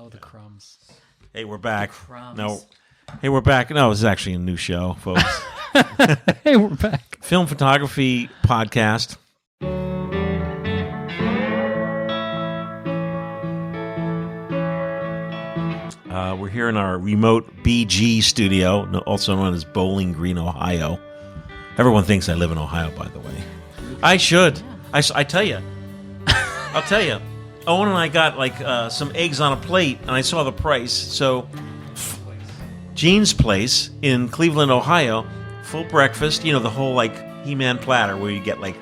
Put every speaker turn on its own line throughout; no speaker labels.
Oh, the crumbs.
Hey, we're back.
Crumbs.
No. Hey, we're back. No, this is actually a new show, folks.
Hey, we're back.
Film photography podcast. We're here in our remote BG studio, also known as Bowling Green, Ohio. Everyone thinks I live in Ohio, by the way. I should. I tell you. I'll tell you. Owen and I got like some eggs on a plate, and I saw the price. So, Gene's Place in Cleveland, Ohio, full breakfast. You know, the whole like He-Man platter where you get like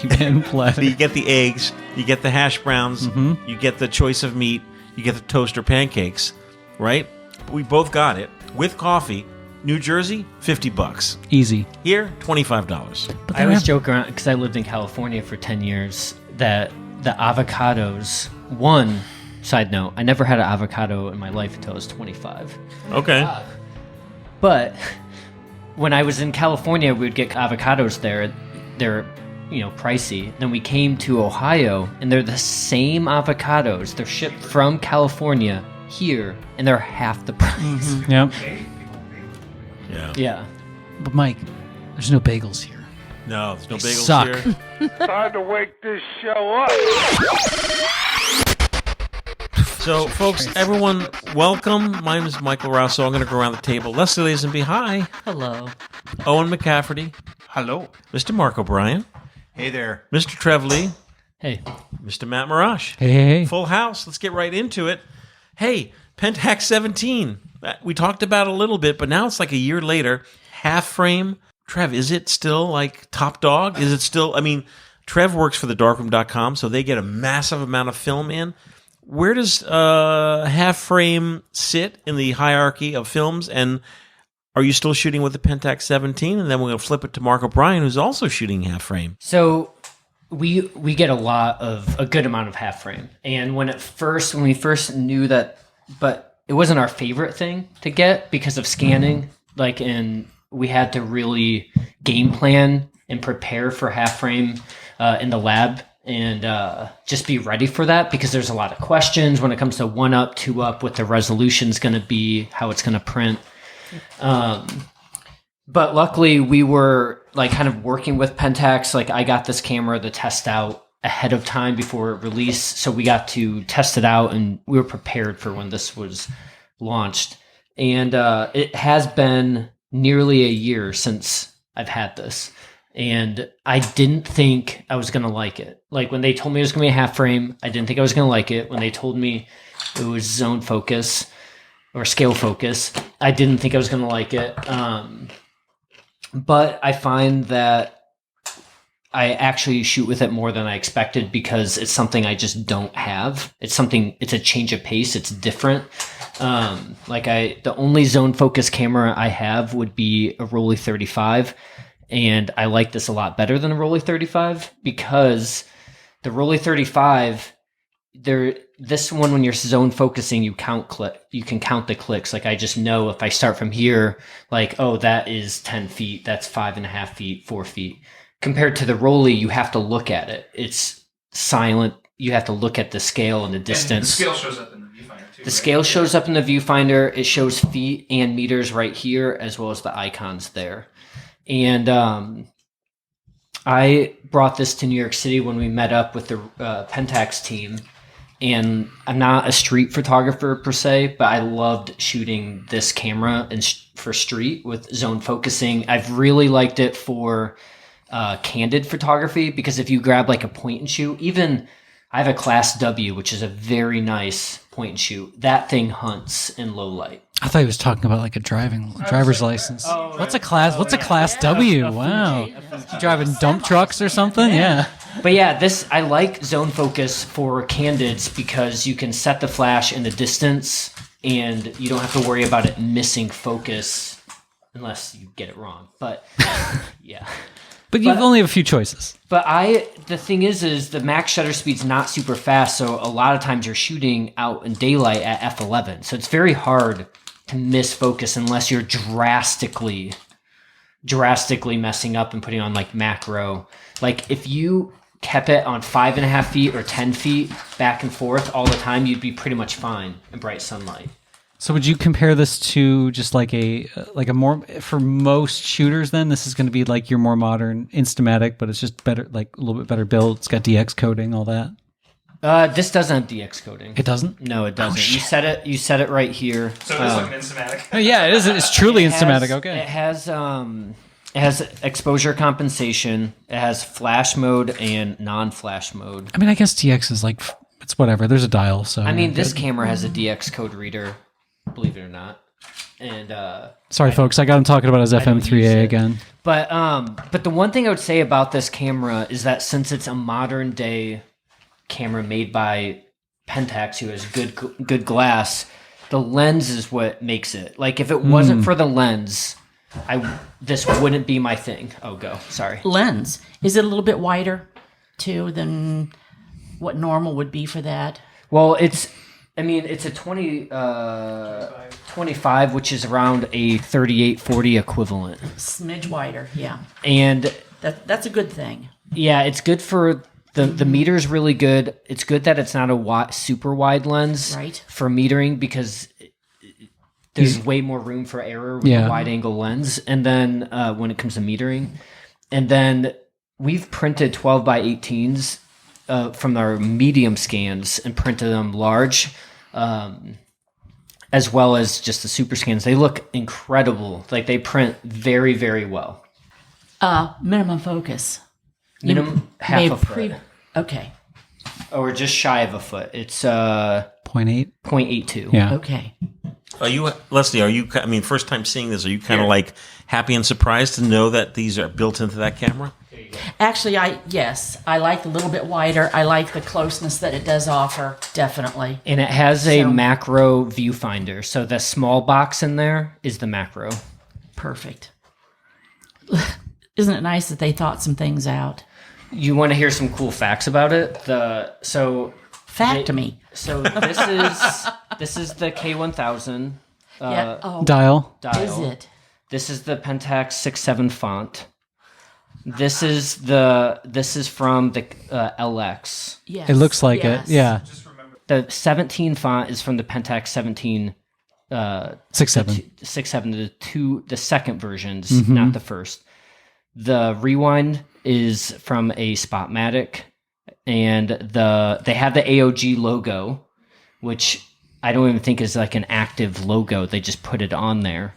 He-Man platter.
you get the eggs, you get the hash browns, you get the choice of meat, you get the toaster pancakes, right? We both got it with coffee. New Jersey, $50.
Easy.
Here, $25.
I always joke around because I lived in California for 10 years that the avocados. One side note: I never had an avocado in my life until I was 25.
Okay.
But when I was in California, we would get avocados there. They're, pricey. Then we came to Ohio, and they're the same avocados. They're shipped from California here, and they're half the price.
Yep.
Yeah.
Yeah.
But Mike, there's no bagels here.
No, there's no bagels
Suck.
here.
Time to wake this show up.
So, folks, everyone, welcome. My name is Michael Rousseau. I'm going to go around the table. Leslie Lazenby, hi.
Hello.
Owen McCafferty.
Hello.
Mr. Mark O'Brien.
Hey there.
Mr. Trev Lee.
Hey.
Mr. Matt Marash.
Hey.
Full house. Let's get right into it. Hey, Pentax 17. We talked about it a little bit, but now it's like a year later. Half frame. Trev, is it still like top dog? Is it still, Trev works for the darkroom.com, so they get a massive amount of film in. Where does half frame sit in the hierarchy of films? And are you still shooting with the Pentax 17? And then we're going to flip it to Mark O'Brien, who's also shooting half frame.
So we get a good amount of half frame. And when we first knew that, but it wasn't our favorite thing to get because of scanning, and we had to really game plan and prepare for half frame in the lab and just be ready for that because there's a lot of questions when it comes to 1-up, 2-up, what the resolution's going to be, how it's going to print. But luckily we were kind of working with Pentax. I got this camera to test out ahead of time before it released. So we got to test it out and we were prepared for when this was launched. And it has been nearly a year since I've had this. And I didn't think I was going to like it. When they told me it was going to be a half frame, I didn't think I was going to like it. When they told me it was zone focus or scale focus, I didn't think I was going to like it. But I find that I actually shoot with it more than I expected because it's something I just don't have. It's a change of pace. It's different. The only zone focus camera I have would be a Rolly 35. And I like this a lot better than a Rolly 35 because the Rolly 35, this one, when you're zone focusing, you can count the clicks. I just know if I start from here, that is 10 feet, that's 5.5 feet, 4 feet. Compared to the Rolly, you have to look at it. It's silent. You have to look at the scale and the distance.
And the scale shows up in the viewfinder too.
The scale shows up in the viewfinder. It shows feet and meters right here, as well as the icons there. And I brought this to New York City when we met up with the Pentax team. And I'm not a street photographer per se, but I loved shooting this camera for street with zone focusing. I've really liked it for candid photography because if you grab a point and shoot, even I have a Class W, which is a very nice point and shoot. That thing hunts in low light.
I thought he was talking about a driver's license. What's a class W? Wow. You driving dump trucks or something? Yeah.
But yeah, I like zone focus for candids because you can set the flash in the distance and you don't have to worry about it missing focus unless you get it wrong. But yeah.
But you only have a few choices.
But the thing is the max shutter speed's not super fast, so a lot of times you're shooting out in daylight at f11. So it's very hard to miss focus unless you're drastically messing up and putting on macro. If you kept it on 5.5 feet or 10 feet back and forth all the time, you'd be pretty much fine in bright sunlight.
So would you compare this to just like a more, for most shooters then, this is going to be like your more modern Instamatic, but it's just better, like a little bit better build. It's got DX coding, all that.
This doesn't have DX coding.
It doesn't?
No, it doesn't.
shit.
You set it right here.
So it is like an Instamatic.
Oh, yeah, it is. It's truly Instamatic. Okay.
It has exposure compensation. It has flash mode and non-flash mode.
I mean, I guess DX is like, it's whatever. There's a dial, so.
I mean, this camera has a DX code reader, believe it or not. And
sorry, folks, I got him talking about his
don't use
FM3A
it.
again.
But the one thing I would say about this camera is that since it's a modern day camera made by Pentax, who has good glass, the lens is what makes it. Like if it wasn't for the lens, this wouldn't be my thing. Oh, go. Sorry.
Lens. Is it a little bit wider too than what normal would be for that?
Well, it's a 25, which is around a 38-40 equivalent.
Smidge wider, yeah.
And
That's a good thing.
yeah, it's good for the meter's really good. It's good that it's not a super wide lens
Right.
for metering because there's way more room for error with a wide angle lens. And then when it comes to metering, and then we've printed 12 by 18s from our medium scans and printed them large, as well as just the super scans. They look incredible. Like they print very, very well.
Minimum focus.
Minimum half a foot.
Okay.
Or just shy of a foot. It's
0.8?
0.82.
Yeah.
Okay.
Are you, Leslie, I mean, first time seeing this, are you kind of like happy and surprised to know that these are built into that camera?
Actually, yes. I like a little bit wider. I like the closeness that it does offer, definitely.
And it has a
So-
macro viewfinder. So the small box in there is the macro.
Perfect. Isn't it nice that they thought some things out?
You want to hear some cool facts about it?
Fact me.
So this is the K1000
Yeah. Oh,
Dial.
dial.
is it?
This is the Pentax 6.7 font. This is from the LX.
Yes.
It looks like
yes.
it. Yeah.
The 17 font is from the Pentax 17
6.7.
6.7, the second versions, not the first. The Rewind is from a Spotmatic, and they have the AOG logo, which I don't even think is like an active logo. They just put it on there.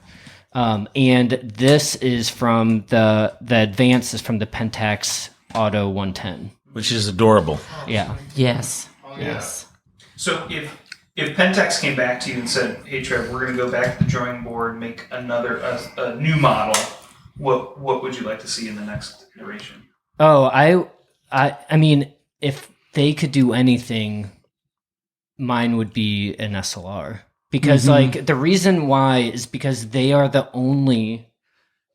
And this is from the Advance is from the Pentax Auto 110.
Which is adorable.
Yeah.
Yes.
Oh, yeah.
Yes.
So if Pentax came back to you and said, "Hey Trev, we're going to go back to the drawing board, make a new model," what would you like to see in the next iteration?
Oh, I mean, if they could do anything, mine would be an SLR. Because like the reason why is because they are the only.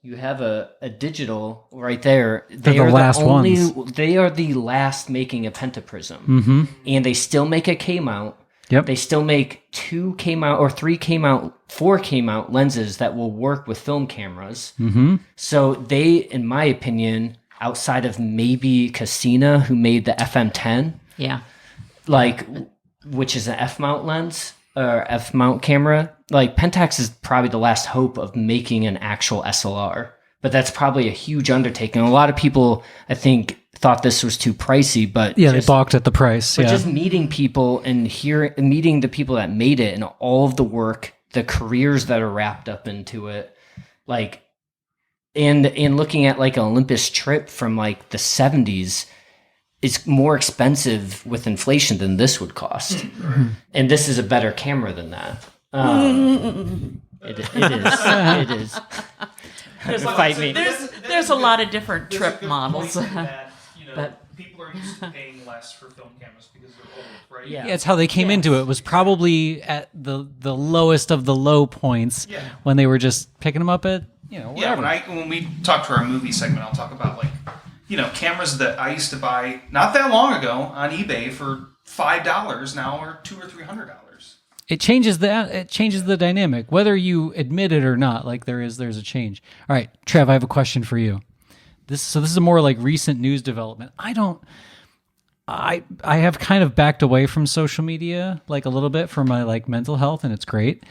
You have a digital right there.
They're the last ones.
They are the last making a pentaprism, and they still make a K mount.
Yep.
They still make 2 K mount or 3 K mount, 4 K mount lenses that will work with film cameras. So they, in my opinion, outside of maybe Casina, who made the FM10,
Yeah.
like which is an F mount lens or F mount camera, like Pentax is probably the last hope of making an actual SLR. But that's probably a huge undertaking. A lot of people, I think, thought this was too pricey, but
Yeah, they balked at the price.
but
Yeah.
just meeting people and meeting the people that made it and all of the work, the careers that are wrapped up into it, like, and looking at like an Olympus trip from like the 70s, it's more expensive with inflation than this would cost. And this is a better camera than that. It is. It is. Fight me.
There's a lot of different trip models.
That,
But-
people are used to paying less for film cameras because they're old, right?
Yeah.
Yeah, it's how they came into it. It was probably at the lowest of the low points when they were just picking them up at,
Yeah,
whatever.
when we talk to our movie segment, I'll talk about like, cameras that I used to buy not that long ago on eBay for $5 now are $200 or $300.
It changes the dynamic, whether you admit it or not. Like there's a change. All right, Trev, I have a question for you. This is a more like recent news development. I have kind of backed away from social media like a little bit for my like mental health, and it's great.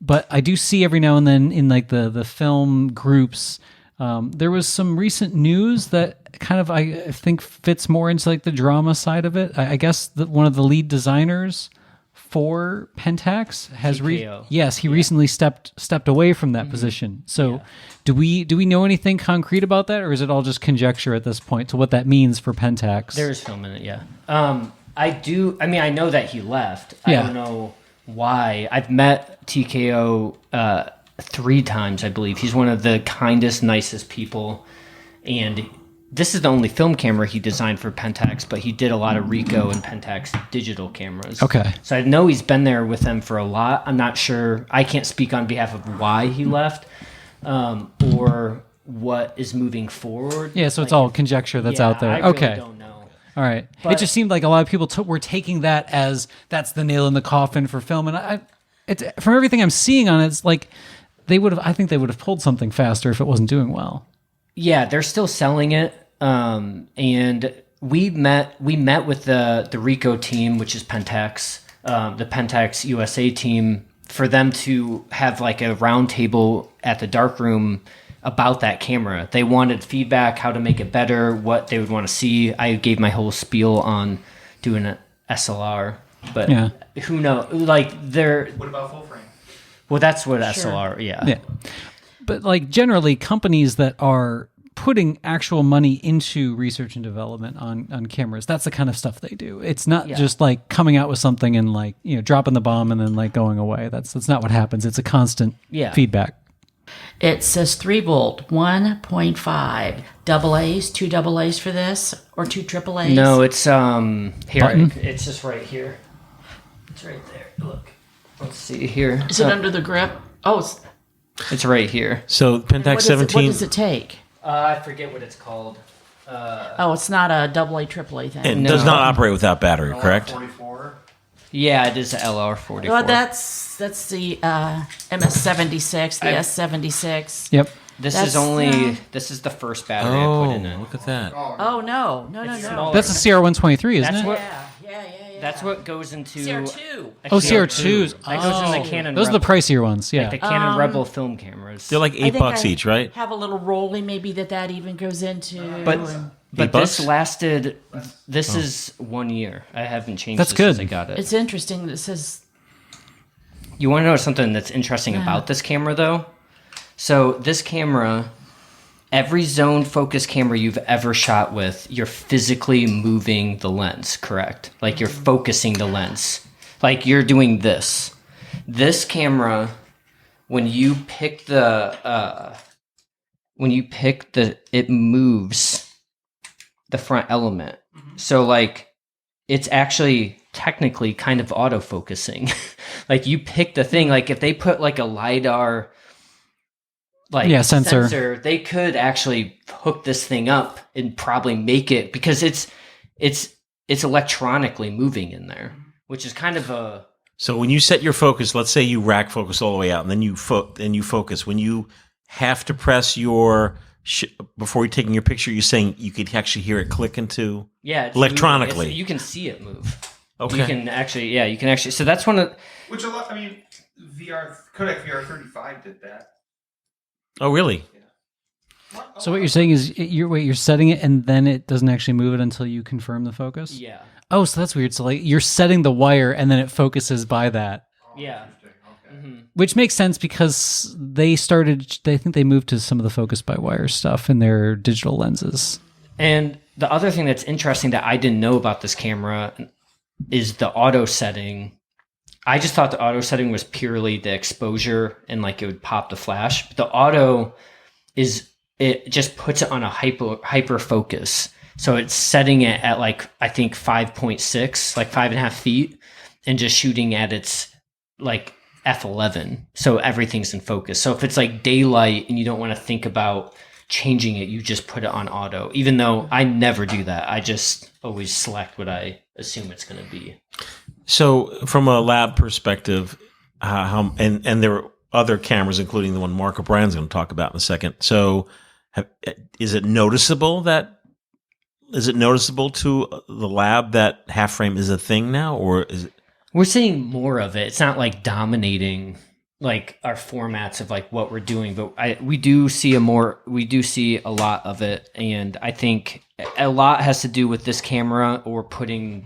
But I do see every now and then in like the film groups, there was some recent news that kind of I think fits more into like the drama side of it. I guess that one of the lead designers for Pentax has recently stepped away from that position. So do we know anything concrete about that, or is it all just conjecture at this point to what that means for Pentax?
There's film in it, yeah. I know that he left. I don't know why. I've met TKO 3 times, I believe. He's one of the kindest, nicest people, and this is the only film camera he designed for Pentax, but he did a lot of Ricoh and Pentax digital cameras.
Okay.
So I know he's been there with them for a lot. I'm not sure. I can't speak on behalf of why he left or what is moving forward.
Yeah, so it's all conjecture that's out there.
I really
Okay.
don't know.
All right.
But
it just seemed like a lot of people were taking that as that's the nail in the coffin for film, and it's from everything I'm seeing on it, it's like I think they would have pulled something faster if it wasn't doing well.
Yeah, they're still selling it, and we met with the Ricoh team, which is Pentax, the Pentax USA team, for them to have like a round table at the darkroom about that camera. They wanted feedback, how to make it better, what they would want to see. I gave my whole spiel on doing an SLR, but who knows? Like
What about full frame?
well, that's what SLR.
Yeah. But like generally companies that are putting actual money into research and development on cameras, that's the kind of stuff they do. It's not just like coming out with something and like, dropping the bomb and then like going away. That's not what happens. It's a constant feedback.
It says 3-volt, 1.5, double A's, 2 double A's for this, or 2 triple A's?
No, it's here.
Button?
It's just right here. It's right there. Look. Let's see here.
Is it under the grip? Oh,
it's right here.
So Pentax 17.
What does it take?
I forget what it's called.
It's not a double A, triple A thing.
It does not operate without battery, correct?
44.
Yeah, it is the LR44.
Well, that's the MS76, the S76.
Yep.
This is the first battery I put in it.
Look at that.
Oh no.
Smaller.
That's a CR123, isn't
That's
it?
what-
Yeah.
That's what goes into
CR2.
a
CR2s.
That goes in the Canon.
Those are the
Rebel,
pricier ones. Yeah.
the Canon Rebel film cameras.
They're like $8 each, right?
Have a little rolling, maybe that even goes into.
But this lasted. This is 1 year. I haven't changed.
That's
this
good.
Since I got it.
It's interesting that it says.
You want to know something that's interesting about this camera, though? So this camera, every zone focus camera you've ever shot with, you're physically moving the lens, correct? Like you're focusing the lens. Like you're doing this. This camera, when you pick it moves the front element. So like it's actually technically kind of autofocusing. Like you pick the thing, like if they put like a LiDAR sensor, they could actually hook this thing up and probably make it, because it's electronically moving in there, which is kind of a.
So when you set your focus, let's say you rack focus all the way out, and then you focus. When you have to press your before you're taking your picture, you're saying you could actually hear it click into
it's
electronically.
You can see it move.
Okay.
You can actually. So that's one of.
Which Kodak VR 35 did that.
Oh, really?
So what you're saying is you're setting it and then it doesn't actually move it until you confirm the focus?
Yeah.
Oh, so that's weird. So like you're setting the wire and then it focuses by that.
Yeah.
Which makes sense because I think they moved to some of the focus by wire stuff in their digital lenses.
And the other thing that's interesting that I didn't know about this camera is the auto setting. I just thought the auto setting was purely the exposure and like it would pop the flash. But the auto it just puts it on a hyper focus. So it's setting it at like, I think 5.6, like 5.5 feet, and just shooting at its like f11. So everything's in focus. So if it's like daylight and you don't want to think about changing it, you just put it on auto. Even though I never do that. I just always select what I assume it's going to be.
So from a lab perspective, and there are other cameras, including the one Mark O'Brien's going to talk about in a second. So is it noticeable that is it noticeable to the lab that half frame is a thing now, or is it?
We're seeing more of it. It's not like dominating like our formats of like what we're doing, but we do see a lot of it, and I think a lot has to do with this camera or putting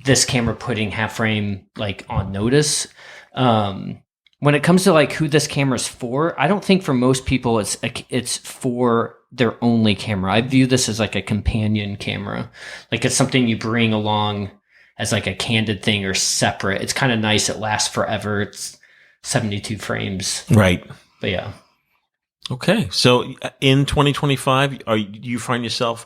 half frame like on notice. When it comes to like who this camera's for, I don't think for most people it's for their only camera. I view this as like a companion camera, like it's something you bring along as like a candid thing or separate. It's kind of nice. It lasts forever. It's 72 frames.
Right.
But yeah.
Okay. So in 2025, you find yourself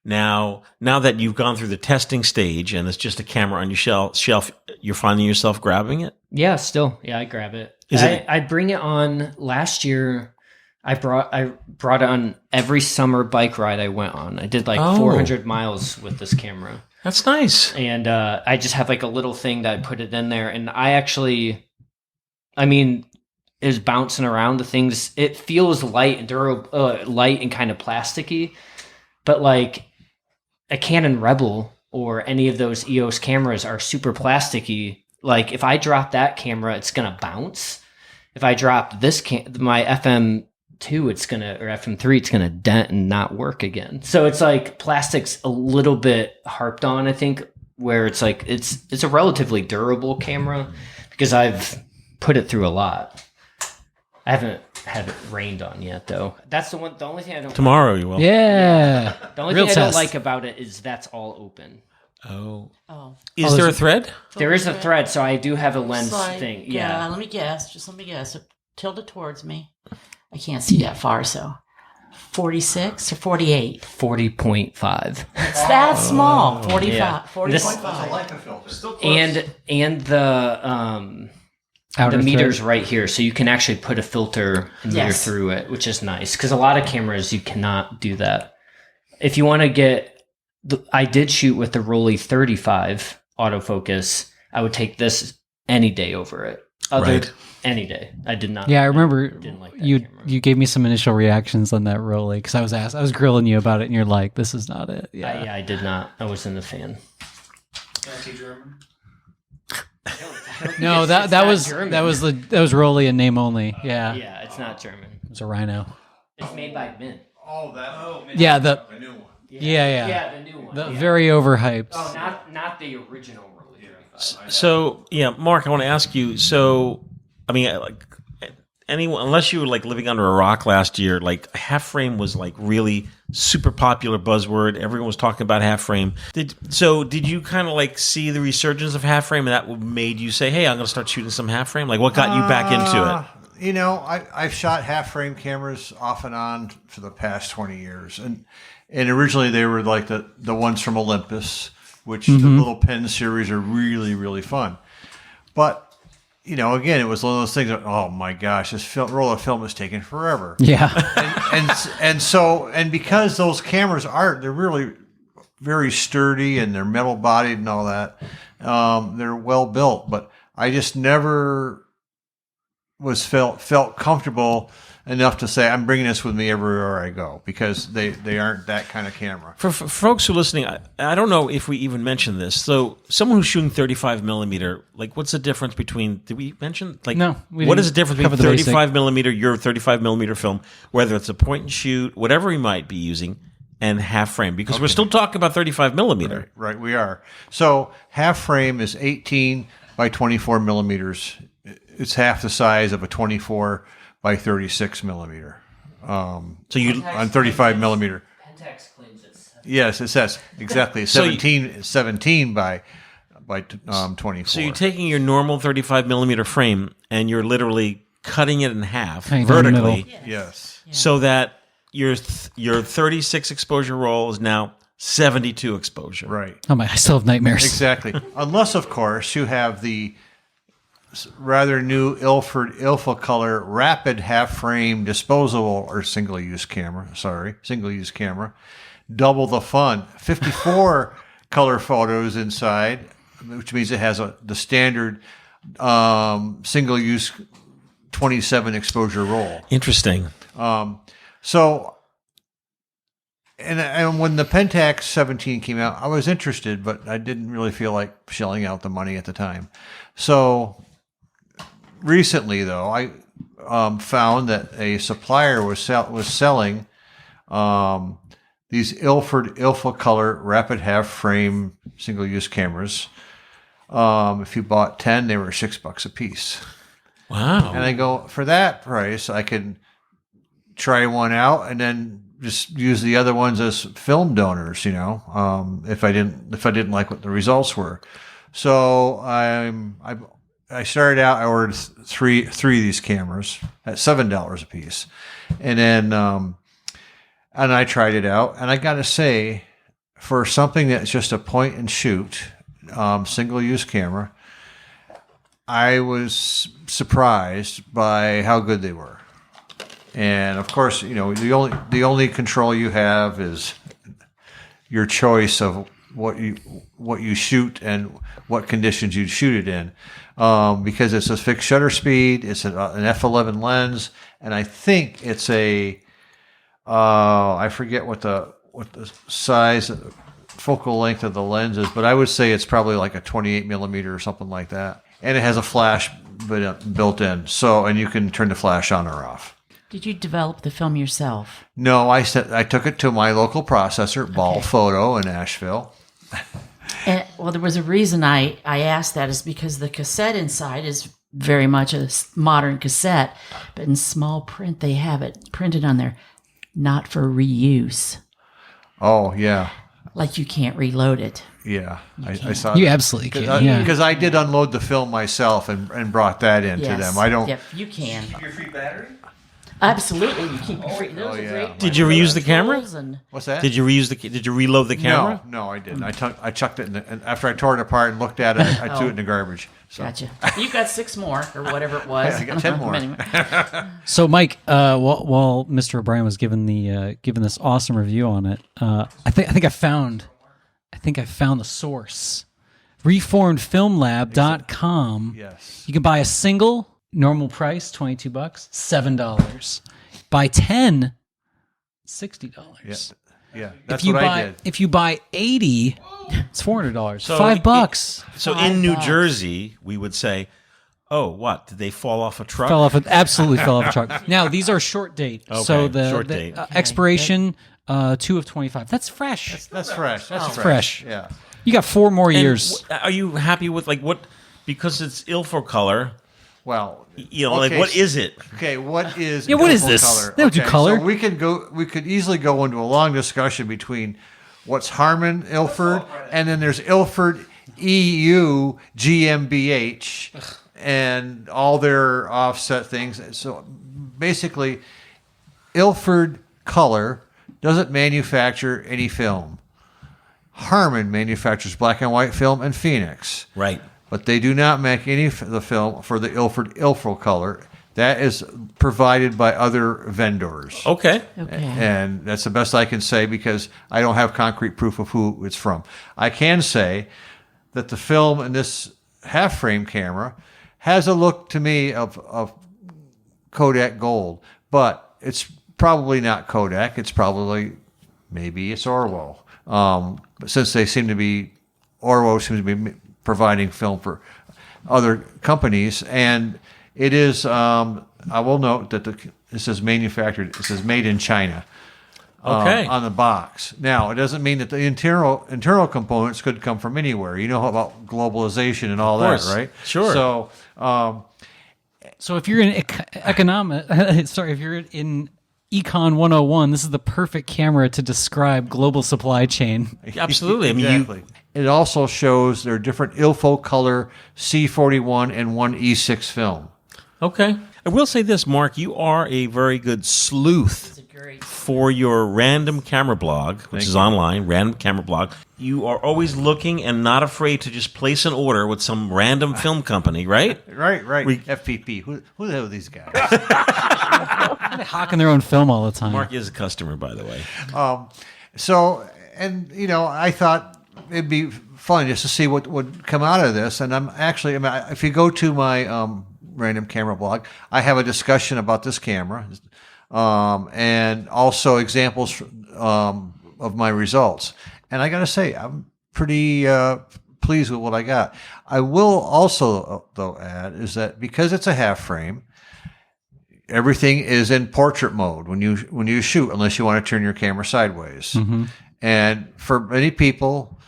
now that you've gone through the testing stage and it's just a camera on your shelf, you're finding yourself grabbing it?
Yeah, still. Yeah, I grab it. I bring it on last year. I brought it on every summer bike ride I went on. I did like 400 miles with this camera.
That's nice.
And I just have like a little thing that I put it in there. And it was bouncing around the things. It feels light and durable, light and kind of plasticky. But like a Canon Rebel or any of those EOS cameras are super plasticky. Like if I drop that camera, it's going to bounce. If I drop my FM2, or FM3, it's going to dent and not work again. So it's like plastic's a little bit harped on, I think, where it's like, it's a relatively durable camera because I've put it through a lot. I haven't had it rained on yet, though. That's the only thing I don't.
Tomorrow you will.
Yeah.
The only
Real
thing I don't
test.
like about it is that's all open.
Oh.
Oh.
Is there a thread?
There is a thread, so I do have a lens
It's like,
thing. Yeah.
let me guess. Just let me guess. Tilt it towards me. I can't see that far, so 46 or 48.
40.5.
It's that small. 45.
Yeah.
40.5.
Still close.
And the
Outer
meter's
thread.
right here, so you can actually put a filter and meter
Yes.
through it, which is nice because a lot of cameras you cannot do that. If you want to get, I did shoot with the Rolly 35 autofocus. I would take this any day over it.
Right.
Any day. I did not.
Yeah, I remember
didn't like that
you
camera.
you gave me some initial reactions on that Rolly because I was grilling you about it, and you're like, "This is not it." Yeah,
I did not. I wasn't a fan.
Anti-German.
no,
It's
that
not
was
German.
that was Rolly in name only. Yeah,
Yeah, it's not German.
it was a Rhino.
It's made by Mint.
Yeah, the
Yeah,
yeah.
the new one.
the
yeah.
very overhyped.
Oh, not the original Rolly 35.
So, yeah, Mark, I want to ask you. So, I mean, like anyone, unless you were like living under a rock last year, like half frame was like really super popular buzzword. Everyone was talking about half frame. Did you kind of like see the resurgence of half frame, and that made you say, "Hey, I'm going to start shooting some half frame"? Like, what got you back into it?
You know, I've shot half frame cameras off and on for the past 20 years, and originally they were like the ones from Olympus, which the little pen series are really, really fun. But you know, again, it was one of those things that, oh my gosh, this roll of film is taking forever.
Yeah,
and because those cameras they're really very sturdy and they're metal bodied and all that. They're well built, but I just never felt comfortable enough to say I'm bringing this with me everywhere I go because they aren't that kind of camera.
For folks who are listening, I don't know if we even mentioned this. So, someone who's shooting 35 millimeter, like, what's the difference between? Did we mention? Like,
No, we
what
didn't
is the difference
cover
between
the basic.
35 millimeter, your 35 millimeter film, whether it's a point and shoot, whatever we might be using, and half frame? Because we're still talking about 35 millimeter.
Right, we are. So half frame is 18 by 24 millimeters. It's half the size of a 24 by 36 millimeter.
So you
On 35 millimeter.
Pentax claims it's.
Yes, it says exactly
So
17 by 24.
So you're taking your normal 35 millimeter frame and you're literally cutting it in half
Cutting down the
vertically,
middle.
Yes.
so that your 36 exposure roll is now 72 exposure.
Right.
Oh my! I still have nightmares.
Exactly. Unless, of course, you have the rather new Ilford Ilfa color rapid half frame disposable or single use camera. Double the fun. 54 color photos inside, which means it has the standard single use 27 exposure roll.
Interesting.
So And when the Pentax 17 came out, I was interested, but I didn't really feel like shelling out the money at the time. So recently, though, I found that a supplier was selling these Ilford Ilfracolor rapid half frame single use cameras. If you bought 10, they were $6 a piece.
Wow.
And I go, for that price, I can try one out and then just use the other ones as film donors, if I didn't like what the results were. So I started out, I ordered three of these cameras at $7 a piece. And then and I tried it out, and I got to say, for something that's just a point and shoot single use camera, I was surprised by how good they were. And of course, the only control you have is your choice of what you shoot and what conditions you shoot it in, because it's a fixed shutter speed, it's an f11 lens, and I think it's I forget what the size, focal length of the lens is, but I would say it's probably like a 28 millimeter or something like that, and it has a flash built in, and you can turn the flash on or off.
Did you develop the film yourself?
No, I took it to my local processor, Ball Photo in Asheville.
Well, there was a reason I asked that, is because the cassette inside is very much a modern cassette, but in small print they have it printed on there, not for reuse.
Oh, yeah.
Like you can't reload it.
Yeah, I saw
You
that.
absolutely can. Yeah.
Because I did unload the film myself and brought that in to them. I don't.
Yep, you can.
Keep your free battery?
Absolutely, you keep your free. Those are
yeah.
great.
Did you reuse the camera?
What's that?
Did you reload the camera?
No, I didn't. I chucked it and after I tore it apart and looked at it, I threw it in the garbage. So.
Gotcha. You've got 6 more, or whatever it was.
I got 10 more.
Anyway.
So, Mike, while Mr. O'Brien was giving this awesome review on it, I think I found the source. Reformedfilmlab.com.
Yes.
You can buy a single, normal price $22, $7. Buy 10, $60.
Yeah, that's
if you
what
buy
I did.
if you buy 80, it's $400.
So
$5.
So in New Jersey, we would say, "Oh, what? Did they fall off a truck?"
Absolutely fell off a truck. Now these are short date, so
Okay,
the,
short
the
date.
expiration 2 of 25. That's fresh.
That's fresh. That's
fresh.
Yeah.
You got 4 more
And
years.
Are you happy with what? Because it's Ilfracolor.
Well,
what is it?
Okay, what is
what is
Ilford
this?
color?
They don't do color.
So we could easily go into a long discussion between what's Harman Ilford and then there's Ilford EU GmbH and all their offset things. So basically, Ilford Color doesn't manufacture any film. Harman manufactures black and white film and Phoenix.
Right.
But they do not make any of the film for the Ilford Ilfracolor. That is provided by other vendors.
Okay.
And that's the best I can say because I don't have concrete proof of who it's from. I can say that the film in this half-frame camera has a look to me of Kodak gold, but it's probably not Kodak. It's probably, maybe it's Orwo. But since they seem to be, Orwo seems to be providing film for other companies, and it is. I will note that it says manufactured. It says made in China. On the box. Now, it doesn't mean that the internal components could come from anywhere. You know about globalization and all that, right?
Sure.
So,
So if you're in if you're in Econ 101, this is the perfect camera to describe global supply chain.
Absolutely. I mean,
exactly. It also shows their different Ilfracolor C41 and 1E6 film.
Okay. I will say this, Mark. You are a very good sleuth for your random camera blog, which is online, random camera blog. You are always looking and not afraid to just place an order with some random film company, right?
Right. FPP. Who the hell are these guys?
They're hawking their own film all the time.
Mark is a customer, by the way.
I thought it'd be fun just to see what would come out of this. And if you go to my random camera blog, I have a discussion about this camera, and also examples of my results. And I got to say, I'm pretty pleased with what I got. I will also, though, add is that because it's a half frame, everything is in portrait mode when you shoot, unless you want to turn your camera sideways. And for many people,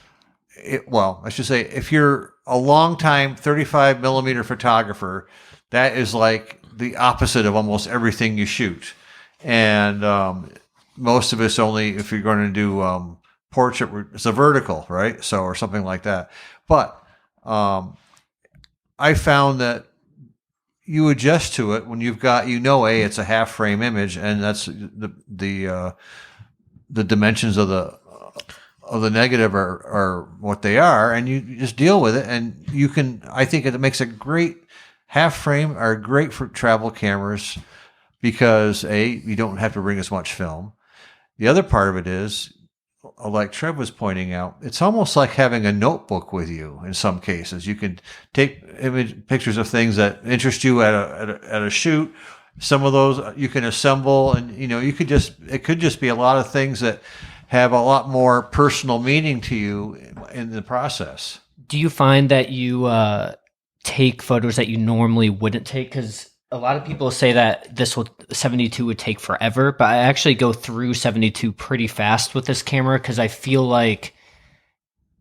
I should say, if you're a long time 35 millimeter photographer, that is like the opposite of almost everything you shoot. And most of us only, if you're going to do portrait, it's a vertical, right? So, or something like that. But I found that you adjust to it when you've got, it's a half frame image, and that's the dimensions of the negative are what they are, and you just deal with it. And you can, I think it makes a great half frame, are great for travel cameras because you don't have to bring as much film. The other part of it is, like Trev was pointing out, it's almost like having a notebook with you in some cases. You can take pictures of things that interest you at a shoot. Some of those you can assemble, and it could just be a lot of things that have a lot more personal meaning to you in the process.
Do you find that you take photos that you normally wouldn't take? Because a lot of people say that 72 would take forever, but I actually go through 72 pretty fast with this camera because I feel like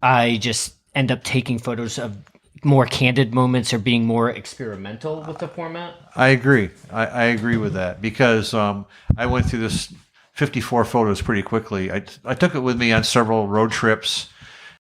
I just end up taking photos of more candid moments or being more experimental with the format.
I agree. I agree with that because I went through this 54 photos pretty quickly. I took it with me on several road trips.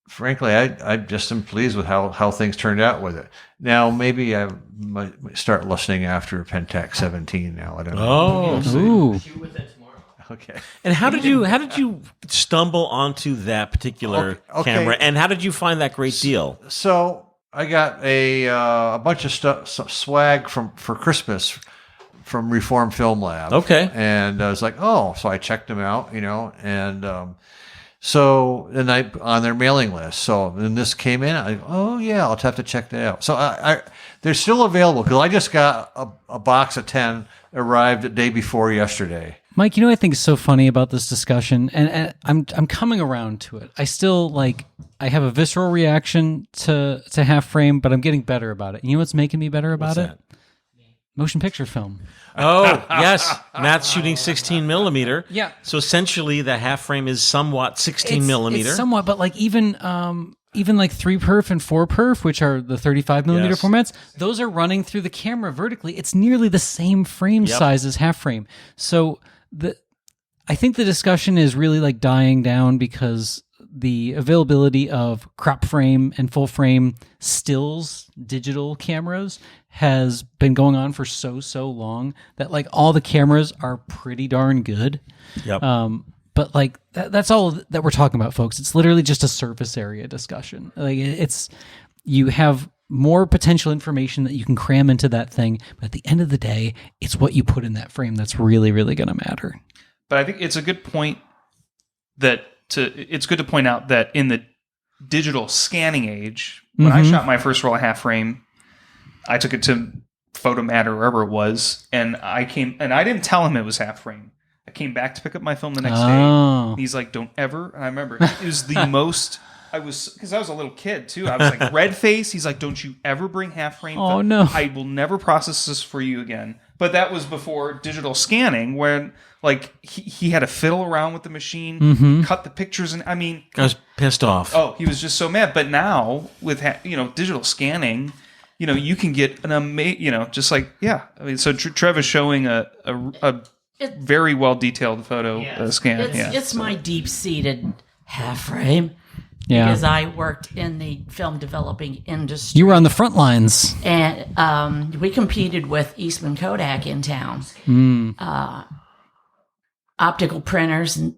Frankly, I just am pleased with how things turned out with it. Now, maybe I might start listening after Pentax 17 now. I don't know.
Oh,
Ooh.
Shoot with it tomorrow.
Okay.
and how did you stumble onto that particular
Okay.
camera? And how did you find that great deal?
So I got a bunch of swag for Christmas from Reform Film Lab.
Okay.
And I was like, so I checked them out, and so then I on their mailing list. So then this came in. I'll have to check that out. So they're still available because I just got a box of 10 arrived the day before yesterday.
Mike, I think is so funny about this discussion, and I'm coming around to it. I still I have a visceral reaction to half frame, but I'm getting better about it. You know what's making me better about
What's
it? Motion picture film.
Oh, yes. Matt's shooting 16 millimeter.
Yeah.
So essentially the half frame is somewhat 16 millimeter.
It's somewhat, but even 3-perf and 4-perf, which are the 35 millimeter
Yes.
formats, those are running through the camera vertically. It's nearly the same frame size as half frame. So I think the discussion is really dying down because the availability of crop frame and full frame stills digital cameras has been going on for so long that all the cameras are pretty darn good.
Yep.
But that's all that we're talking about, folks. It's literally just a surface area discussion. You have more potential information that you can cram into that thing, but at the end of the day, it's what you put in that frame that's really, really going to matter.
But I think it's a good point it's good to point out that in the digital scanning age, when I shot my first roll of half frame, I took it to Photomat or wherever it was, and I didn't tell him it was half frame. I came back to pick up my film the next day. He's like, "Don't ever." And I remember it was the most. Because I was a little kid too. I was like red face. He's like, "Don't you ever bring half frame film.
No!
I will never process this for you again." But that was before digital scanning, when he had to fiddle around with the machine, cut the pictures, and I
was pissed off.
Oh, he was just so mad. But now with digital scanning, you can get an amazing, so Trev is showing a very well detailed photo scan.
It's my deep-seated half frame.
Yeah.
Because I worked in the film developing industry.
You were on the front lines.
And we competed with Eastman Kodak in town. Optical printers and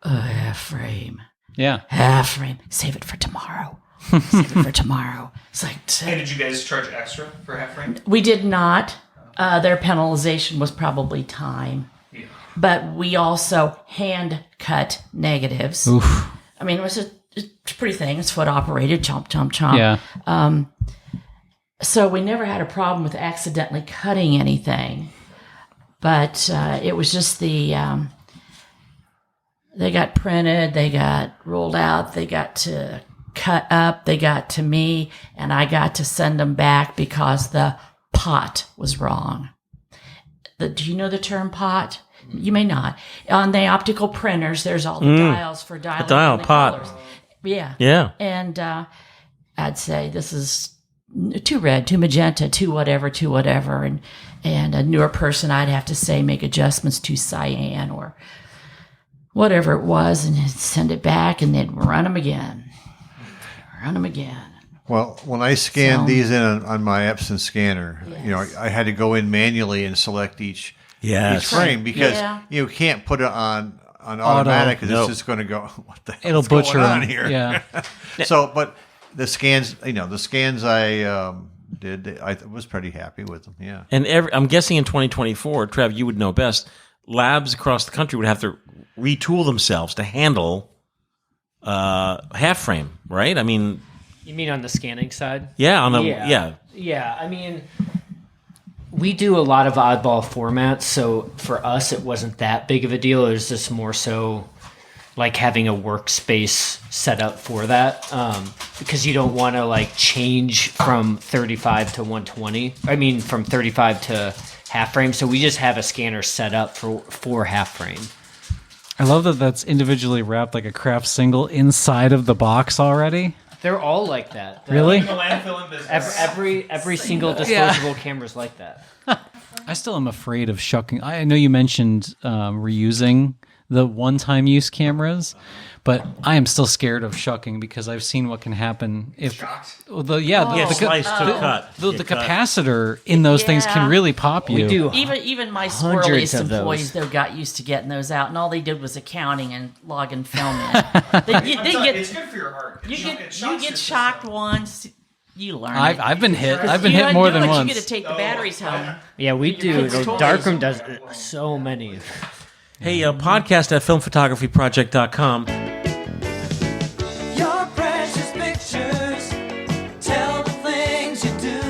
half frame.
Yeah.
Half frame. Save it for tomorrow. Save it for tomorrow. It's like...
And did you guys charge extra for half frame?
We did not. Their penalization was probably time.
Yeah.
But we also hand cut negatives.
Oof.
It was a pretty thing. It's foot operated, chomp, chomp, chomp.
Yeah.
So we never had a problem with accidentally cutting anything, but it was just the They got printed, they got rolled out, they got to cut up, they got to me, and I got to send them back because the pot was wrong. Do you know the term pot? You may not. On the optical printers, there's all the dials for dialing.
Dial,
in the
pot.
colors. Yeah.
Yeah.
And I'd say this is too red, too magenta, too whatever. And a newer person, I'd have to say, make adjustments to cyan or whatever it was, and send it back, and then run them again.
Well, when I scanned these in on my Epson scanner, I had to go in manually and select each frame because you can't put it on automatic because it's just going to go. What the hell?
It'll butcher
going on
them.
here?
Yeah.
So, but the scans, I did, I was pretty happy with them. Yeah.
And I'm guessing in 2024, Trev, you would know best. Labs across the country would have to retool themselves to handle half frame, right? I mean,
You mean on the scanning side?
yeah,
Yeah, I mean, we do a lot of oddball formats, so for us, it wasn't that big of a deal. It was just more so like having a workspace set up for that, because you don't want to like change from 35 to 120. I mean, from 35 to half frame. So we just have a scanner set up for half frame.
I love that that's individually wrapped like a craft single inside of the box already.
They're all like that.
Really?
The landfill in business.
Every single disposable camera's like that.
I still am afraid of shucking. I know you mentioned reusing the one-time use cameras, but I am still scared of shucking because I've seen what can happen if the
slice to cut.
The capacitor in those things can really pop you.
We do.
Even my
Hundreds
squirreliest
of those.
employees, though, got used to getting those out, and all they did was accounting and logging film in.
It's good for your heart.
You get shocked once, you learn.
I've been hit. I've been
You
hit
gotta
more
do
than
it.
once.
You get to take the batteries home.
Yeah, we do.
kids' toys.
Darkroom does so many.
Hey, podcast at filmphotographyproject.com.
Your precious pictures tell the things you do.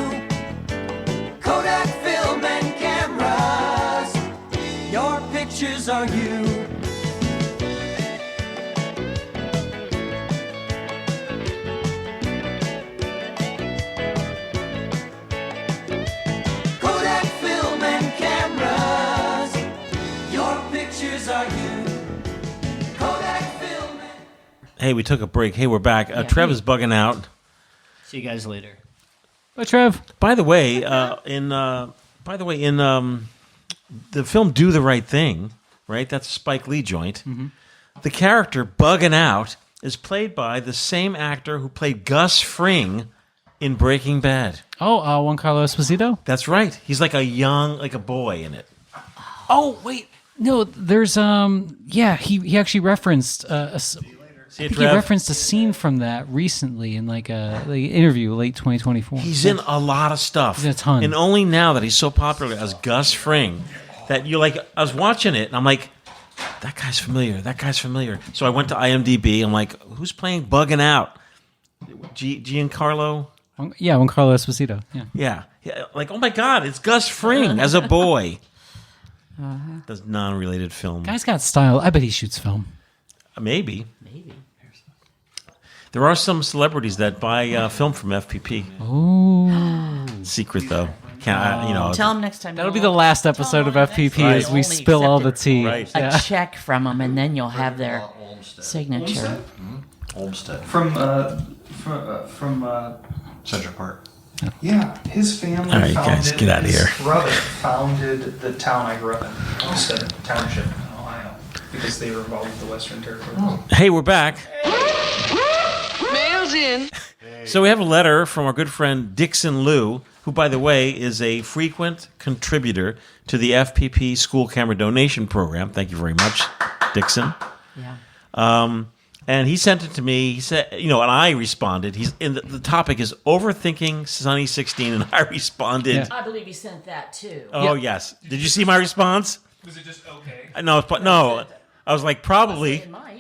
Kodak film and cameras, your pictures are you. Kodak film and cameras, your pictures are you. Kodak film and
Hey, we took a break. Hey, we're back. Trev is bugging out.
See you guys later.
But Trev,
By the way, in the film "Do the Right Thing," right? That's a Spike Lee joint. The character bugging out is played by the same actor who played Gus Fring in Breaking Bad.
Juan Carlos Esposito.
That's right. He's like a boy in it.
Oh wait, no. There's he actually referenced
See
I
you,
think he
Trev.
referenced a scene from that recently in like a interview late 2024.
He's in a lot of stuff.
He's in a ton.
And only now that he's so popular as Gus Fring that you like. I was watching it and I'm like, that guy's familiar. That guy's familiar. So I went to IMDb. I'm like, who's playing Bugging Out? Giancarlo?
Juan Carlos Esposito. Yeah.
Yeah. Like, oh my God, it's Gus Fring as a boy. Does non-related film.
Guy's got style. I bet he shoots film.
Maybe. There are some celebrities that buy film from FPP.
Oh.
Secret though. Can't
Tell them next time.
That'll be the last episode of FPP as we spill all the tea.
Right.
A check from them, and then you'll have their signature.
Olmsted,
From
Central Park.
yeah, his family
All right, guys,
founded,
get outta
his
here.
brother founded the town I grew up in, Olmsted Township in Ohio, because they were involved with the Western Territory.
Hey, we're back. So we have a letter from our good friend Dixon Liu, who, by the way, is a frequent contributor to the FPP School Camera Donation Program. Thank you very much, Dixon.
Yeah.
And he sent it to me. He said, and I responded. He's in the topic is overthinking Sunny 16, and I responded.
Yeah.
I believe he sent that too.
Oh yes. Did you see my response?
Was it just okay?
No, no. I was like probably.
Mike.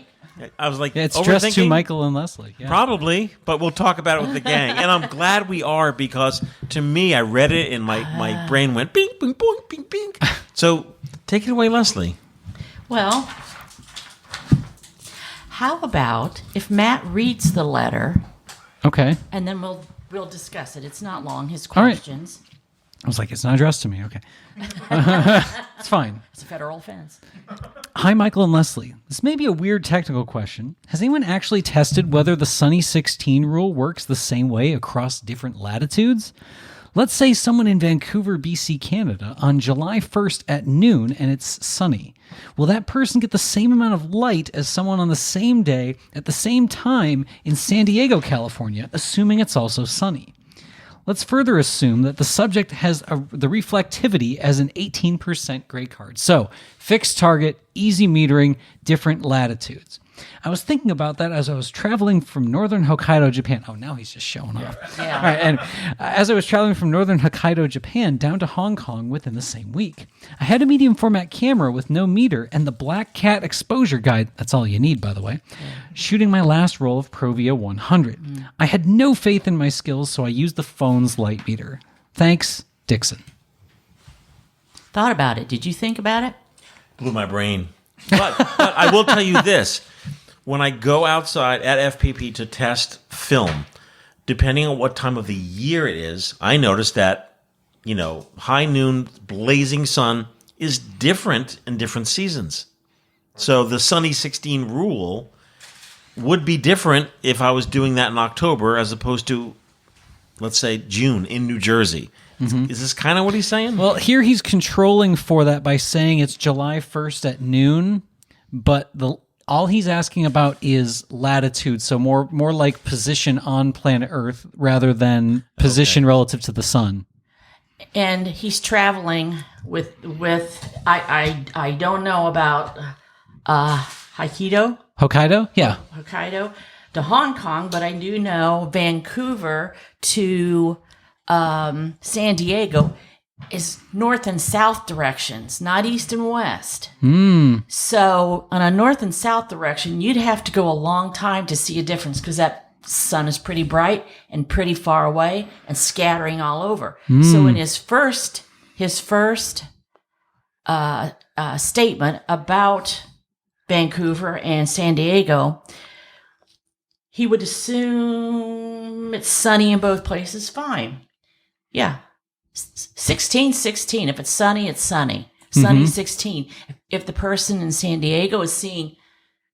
I was like,
Yeah, it's addressed to
overthinking?
Michael and Leslie. Yeah.
Probably, but we'll talk about it with the gang. And I'm glad we are because to me, I read it and my brain went bing, bing, boing, bing, bing. So take it away, Leslie.
Well, How about if Matt reads the letter,
Okay.
and then we'll discuss it. It's not long. His
All right.
questions.
I was like, it's not addressed to me. Okay. It's fine.
It's a federal offense.
Hi, Michael and Leslie. This may be a weird technical question. Has anyone actually tested whether the Sunny 16 rule works the same way across different latitudes? Let's say someone in Vancouver, BC, Canada, on July 1st at noon and it's sunny. Will that person get the same amount of light as someone on the same day at the same time in San Diego, California, assuming it's also sunny? Let's further assume that the subject has the reflectivity as an 18% gray card. So, fixed target, easy metering, different latitudes. I was thinking about that as I was traveling from northern Hokkaido, Japan. Oh, now he's just showing off.
Yeah.
All right, and as I was traveling from northern Hokkaido, Japan, down to Hong Kong within the same week, I had a medium format camera with no meter and the Black Cat exposure guide, that's all you need, by the way, shooting my last roll of Provia 100. I had no faith in my skills, so I used the phone's light meter. Thanks, Dixon.
Thought about it. Did you think about it?
Blew my brain. But I will tell you this. When I go outside at FPP to test film, depending on what time of the year it is, I notice that, high noon blazing sun is different in different seasons. So the Sunny 16 rule would be different if I was doing that in October as opposed to, let's say, June in New Jersey. Is this kind of what he's saying?
Well, here he's controlling for that by saying it's July 1st at noon, but all he's asking about is latitude, so more like position on planet Earth rather than position relative to the sun.
And he's traveling with I don't know about
Hokkaido? Yeah.
Hokkaido to Hong Kong, but I do know Vancouver to San Diego is north and south directions, not east and west. So on a north and south direction, you'd have to go a long time to see a difference because that sun is pretty bright and pretty far away and scattering all over. So in his first statement about Vancouver and San Diego, he would assume it's sunny in both places. Fine. Yeah. 16. If it's sunny, it's sunny. Sunny 16. If the person in San Diego is seeing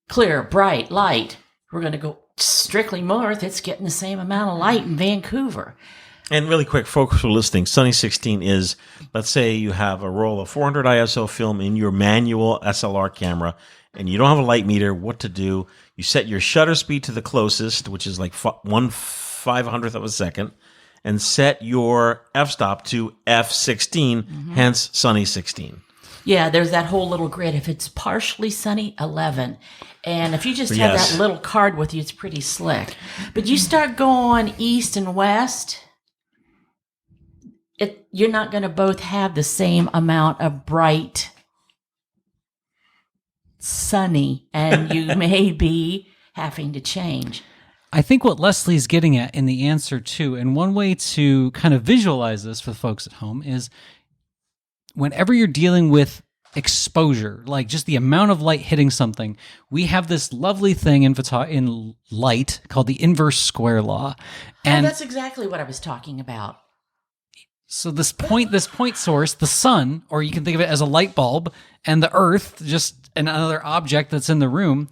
clear, bright light, we're going to go strictly north. It's getting the same amount of light in Vancouver.
And really quick, folks who are listening, Sunny 16 is, let's say you have a roll of 400 ISO film in your manual SLR camera, and you don't have a light meter, what to do? You set your shutter speed to the closest, which is like 1/500th of a second, and set your f-stop to f16, hence Sunny 16.
Yeah, there's that whole little grid. If it's partially sunny, 11. And if you just have
Yes.
that little card with you, it's pretty slick. But you start going east and west, you're not going to both have the same amount of bright sunny, and you may be having to change.
I think what Leslie's getting at in the answer too, and one way to kind of visualize this for the folks at home is whenever you're dealing with exposure, like just the amount of light hitting something, we have this lovely thing in light called the inverse square law.
And that's exactly what I was talking about.
So this point source, the sun, or you can think of it as a light bulb, and the earth, just another object that's in the room,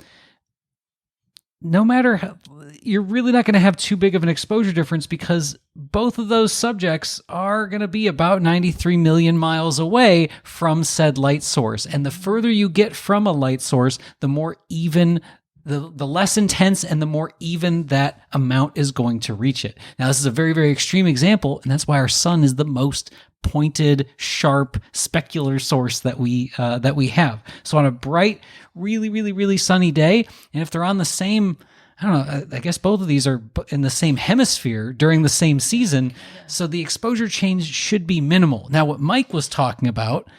no matter how, you're really not going to have too big of an exposure difference because both of those subjects are going to be about 93 million miles away from said light source. And the further you get from a light source, the more even, the less intense and the more even that amount is going to reach it. Now, this is a very, very extreme example, and that's why our sun is the most pointed, sharp, specular source that we have. So on a bright, really, really, really sunny day, and if they're on the same, I don't know, I guess both of these are in the same hemisphere during the same season, so the exposure change should be minimal. Now, what Mike was talking about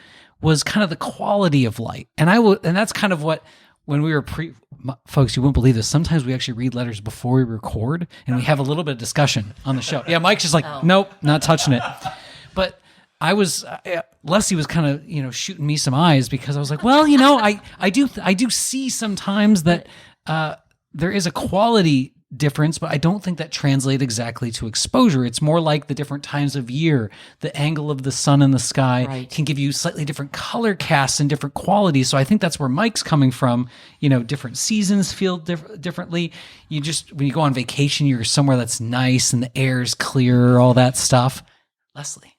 was kind of the quality of light, and that's kind of what, when we were folks, you wouldn't believe this. Sometimes we actually read letters before we record, and we have a little bit of discussion on the show. Yeah, Mike's just like, nope, not touching it. But Leslie was kind of, shooting me some eyes because I was like, well, I do see sometimes that there is a quality difference, but I don't think that translates exactly to exposure. It's more like the different times of year, the angle of the sun in the sky
Right.
can give you slightly different color casts and different qualities. So I think that's where Mike's coming from. Different seasons feel differently. When you go on vacation, you're somewhere that's nice and the air's clear, all that stuff. Leslie.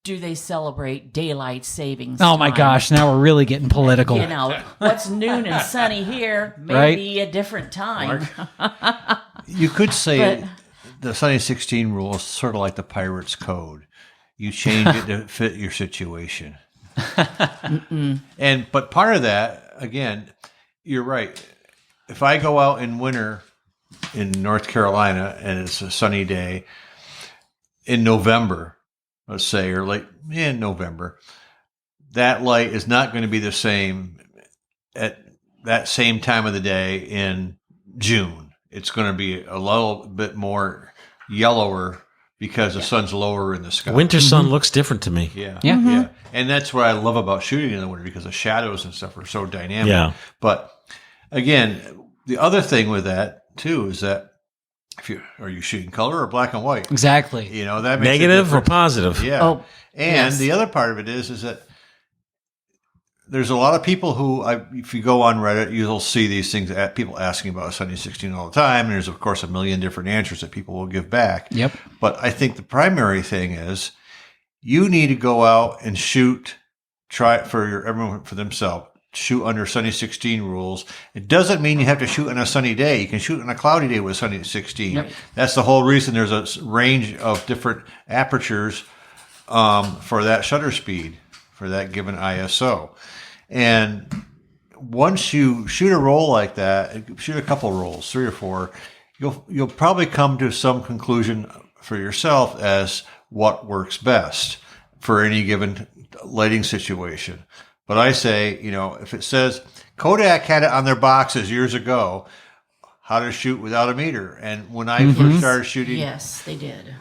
Do they celebrate daylight savings?
Oh my
time?
gosh, now we're really getting political.
What's noon and sunny here may
Right.
be a different time.
You could say
But-
the Sunny 16 rule is sort of like the Pirates Code. You change it to fit your situation. But part of that, again, you're right. If I go out in winter in North Carolina and it's a sunny day in November, let's say, or late in November, that light is not going to be the same at that same time of the day in June. It's going to be a little bit more yellower because the sun's lower in the sky.
Winter sun looks different to me.
Yeah.
Yeah.
Yeah. And that's what I love about shooting in the winter because the shadows and stuff are so dynamic.
Yeah.
But again, the other thing with that too is that are you shooting color or black and white?
Exactly.
That makes a
Negative or
difference.
positive?
Yeah.
Oh,
And
yes.
the other part of it is that there's a lot of people who, if you go on Reddit, you'll see these things, people asking about Sunny 16 all the time. And there's, of course, a million different answers that people will give back.
Yep.
But I think the primary thing is you need to go out and try it for everyone for themselves. Shoot under Sunny 16 rules. It doesn't mean you have to shoot on a sunny day. You can shoot on a cloudy day with Sunny 16.
Yep.
That's the whole reason there's a range of different apertures for that shutter speed for that given ISO. And once you shoot a roll like that, shoot a couple rolls, 3 or 4, you'll probably come to some conclusion for yourself as what works best for any given lighting situation. But I say, if it says Kodak had it on their boxes years ago, how to shoot without a meter. And when I first started shooting
Yes, they did.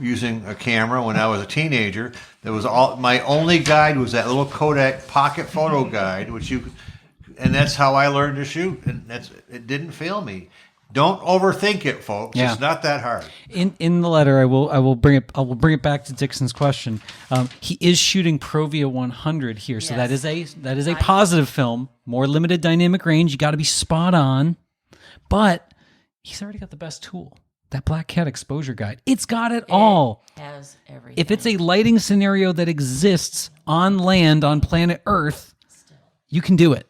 using a camera when I was a teenager, my only guide was that little Kodak pocket photo guide, and that's how I learned to shoot. And it didn't fail me. Don't overthink it, folks.
Yeah.
It's not that hard.
In the letter, I will bring it back to Dixon's question. He is shooting Provia 100 here, so
Yes.
that is a positive film. More limited dynamic range. You got to be spot on, but he's already got the best tool. That Black Cat exposure guide. It's got it all.
Has everything.
If it's a lighting scenario that exists on land on planet Earth, you can do it.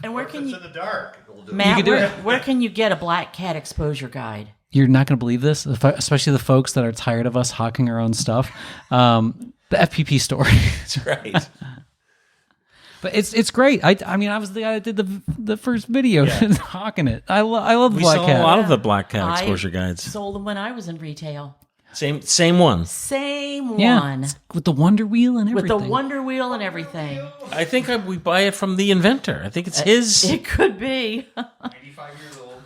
And where can you,
the dark.
Matt?
can do
Where can you get a Black Cat exposure guide?
You're not going to believe this, especially the folks that are tired of us hawking our own stuff. The FPP store.
Right.
But it's great. I mean, I was the guy that did the first video hawking it. I love
We
Black
saw
Cat.
a lot of the Black Cat
I
exposure guides.
Sold them when I was in retail.
Same one.
Same
Yeah,
one.
with the Wonder Wheel and
With
everything.
the Wonder Wheel and everything.
I think we buy it from the inventor. I think it's his.
It could be.
95 years old.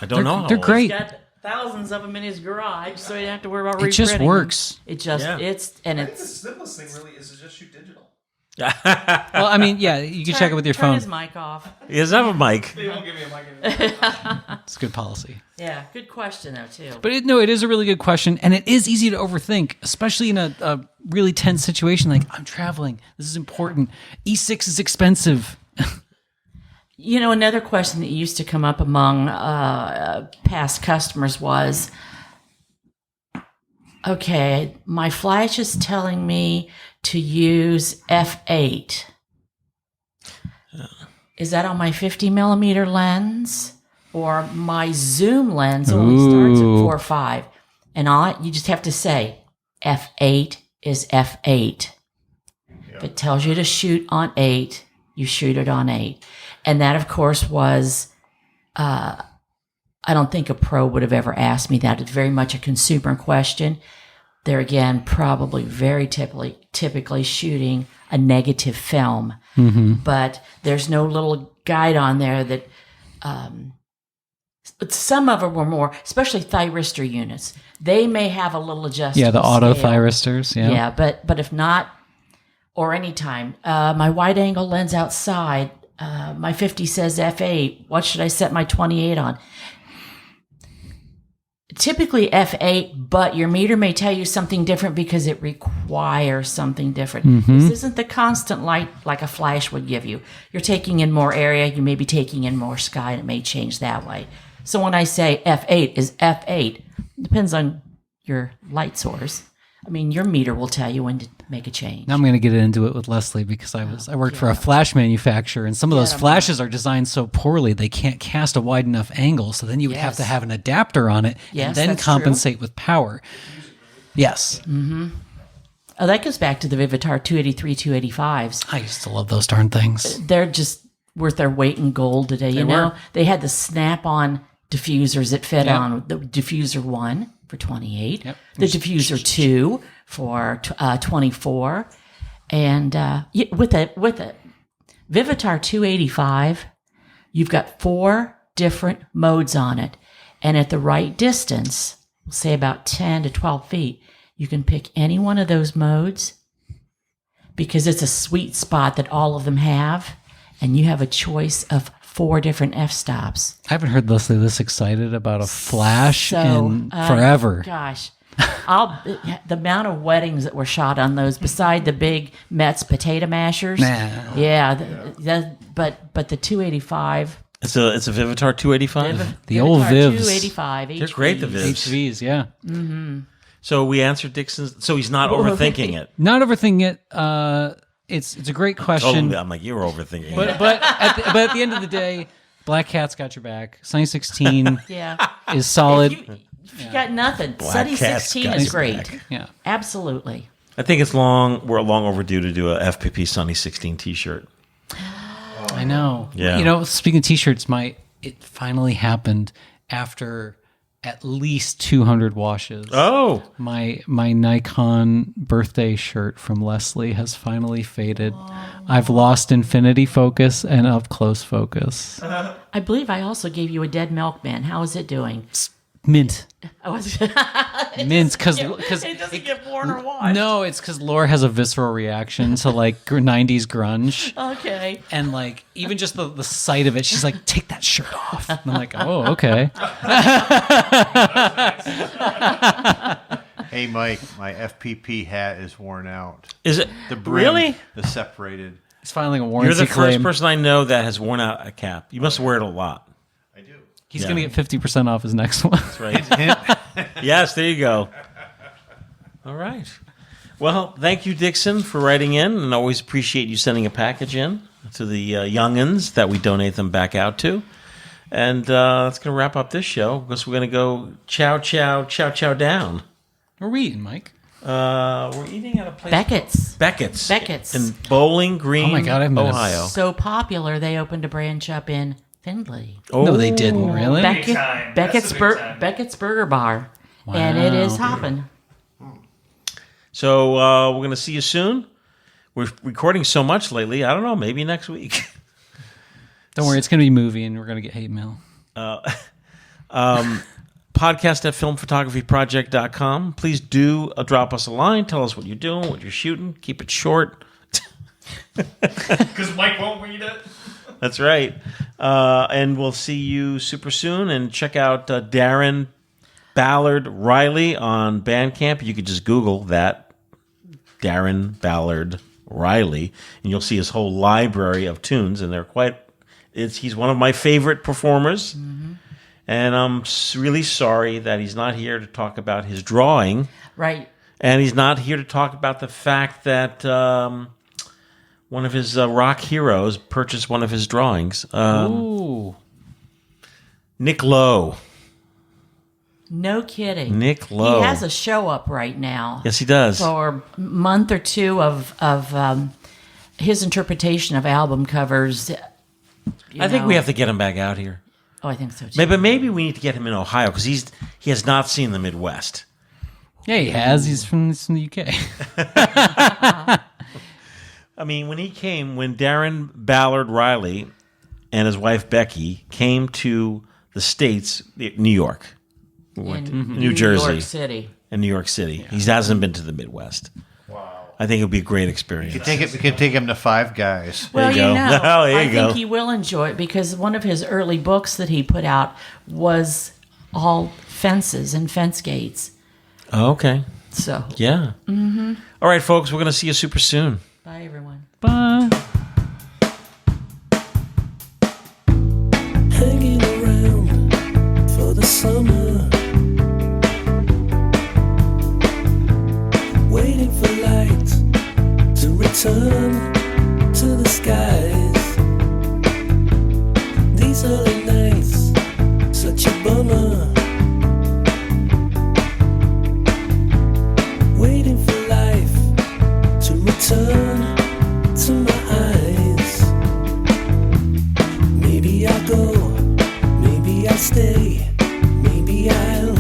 I don't know. how
They're
old.
great.
Got thousands of them in his garage, so you don't have to worry about
It just
reprinting
works.
them. It just
Yeah.
it's
I think the simplest thing really is to just shoot digital.
Well, I mean, yeah, you can check it with your
turn
phone.
his mic off.
He doesn't have a mic.
They won't give me a mic.
It's good policy.
Yeah, good question though too.
But it is a really good question, and it is easy to overthink, especially in a really tense situation. Like, I'm traveling. This is important. E6 is expensive.
Another question that used to come up among past customers was, okay, my flash is telling me to use f8. Is that on my 50 millimeter lens? Or my zoom lens only starts at 4.5? And you just have to say, f8 is f8. If it tells you to shoot on 8, you shoot it on 8. And that, of course, was, I don't think a pro would have ever asked me that. It's very much a consumer question. They're, again, probably very typically shooting a negative film. But there's no little guide on there that, some of them were more, especially thyristor units. They may have a little adjustable
Yeah, the auto
scale.
thyristors. Yeah.
Yeah, but if not, or anytime, my wide angle lens outside, my 50 says F8. What should I set my 28 on? Typically F8, but your meter may tell you something different because it requires something different. This isn't the constant light like a flash would give you. You're taking in more area. You may be taking in more sky, and it may change that way. So when I say F8 is F8, it depends on your light source. I mean, your meter will tell you when to make a change.
Now I'm going to get into it with Leslie because I worked for a flash manufacturer, and some of those flashes are designed so poorly they can't cast a wide enough angle. So then you would have to have an adapter on it and then
that's
compensate with power. Yes.
Oh, that goes back to the Vivitar 283, 285s.
I used to love those darn things.
They're just worth their weight in gold today. You know, they had the snap-on diffusers that fit on the diffuser 1 for 28, the diffuser 2 for 24, and with a Vivitar 285, you've got 4 different modes on it, and at the right distance, say about 10 to 12 feet, you can pick any one of those modes because it's a sweet spot that all of them have, and you have a choice of 4 different f-stops.
I haven't heard Leslie this excited about a flash in forever.
Gosh. The amount of weddings that were shot on those, beside the big Mets potato mashers. But the 285.
It's a Vivitar 285.
The old Vivs.
285.
They're great. The Vivs.
HVs, yeah.
So we answered Dixon's. So he's not overthinking it.
Not overthinking it. It's a great question.
I'm like, you're overthinking it.
But at the end of the day, Black Cat's got your back. Sunny 16 is solid.
If you got nothing, Sunny
Cat's
16
got
is
his
great.
back.
Yeah.
Absolutely.
I think we're long overdue to do a FPP Sunny 16 t-shirt.
I know.
Yeah.
You know, speaking of t-shirts, it finally happened after at least 200 washes.
Oh.
My Nikon birthday shirt from Leslie has finally faded. I've lost infinity focus and up close focus.
I believe I also gave you a dead milkman. How is it doing?
Mint. Mint, because
it doesn't get worn or washed.
No, it's because Laura has a visceral reaction to like 90s grunge.
Okay.
And like even just the sight of it, she's like, take that shirt off. And I'm like, oh, okay.
Hey, Mike, my FPP hat is worn out.
Is it
The brim
really?
is separated.
It's filing a warranty
You're the
claim.
first person I know that has worn out a cap. You must wear it a lot.
I do.
He's going to get 50% off his next one.
That's right. Yes, there you go. All right. Well, thank you, Dixon, for writing in, and always appreciate you sending a package in to the youngins that we donate them back out to. And that's going to wrap up this show because we're going to go chow, chow, chow, chow down.
Where are we eating, Mike?
We're eating at a place
Beckett's.
in Bowling Green,
Oh my God, I've met
Ohio.
So popular, they opened a branch up in Findlay.
No, they didn't, really?
time.
Beckett's,
That's a big time.
Beckett's Burger Bar. And it is hopping.
So we're going to see you soon. We're recording so much lately. I don't know, maybe next week.
Don't worry, it's going to be a movie and we're going to get hate mail.
Podcast at filmphotographyproject.com. Please do drop us a line. Tell us what you're doing, what you're shooting. Keep it short.
Because Mike won't read it.
That's right. And we'll see you super soon. And check out Darren Ballard Riley on Bandcamp. You could just Google that, Darren Ballard Riley, and you'll see his whole library of tunes. And he's one of my favorite performers. Mm-hmm. And I'm really sorry that he's not here to talk about his drawing.
Right.
And he's not here to talk about the fact that one of his rock heroes purchased one of his drawings.
Ooh.
Nick Lowe.
No kidding.
Nick Lowe.
He has a show up right now.
Yes, he does.
For a month or two of his interpretation of album covers.
I think we have to get him back out here.
Oh, I think so too.
Maybe we need to get him in Ohio because he has not seen the Midwest.
Yeah, he has. He's from the UK.
I mean, when Darren Ballard Riley and his wife Becky came to the States, New York, we went to New Jersey,
York City.
and New York City. He hasn't been to the Midwest. Wow. I think it would be a great experience.
We can take him to Five Guys.
Well,
you go. Oh, there
I
you go.
think he will enjoy it because one of his early books that he put out was all fences and fence gates.
Oh, okay.
So,
Yeah. Mm-hmm. All right, folks, we're going to see you super soon.
bye, everyone.
Bye.
Hanging around for the summer, waiting for light to return to the skies. These early nights, such a bummer. Waiting for life to return to my eyes. Maybe I'll go, maybe I'll stay, maybe I'll.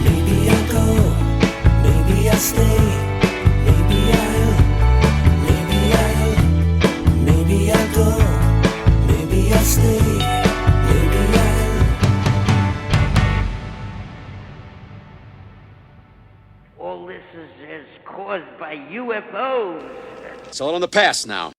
Maybe I'll go, maybe I'll stay, maybe I'll, maybe I'll go, maybe I'll stay, maybe I'll.
All this is caused by UFOs.
It's all in the past now.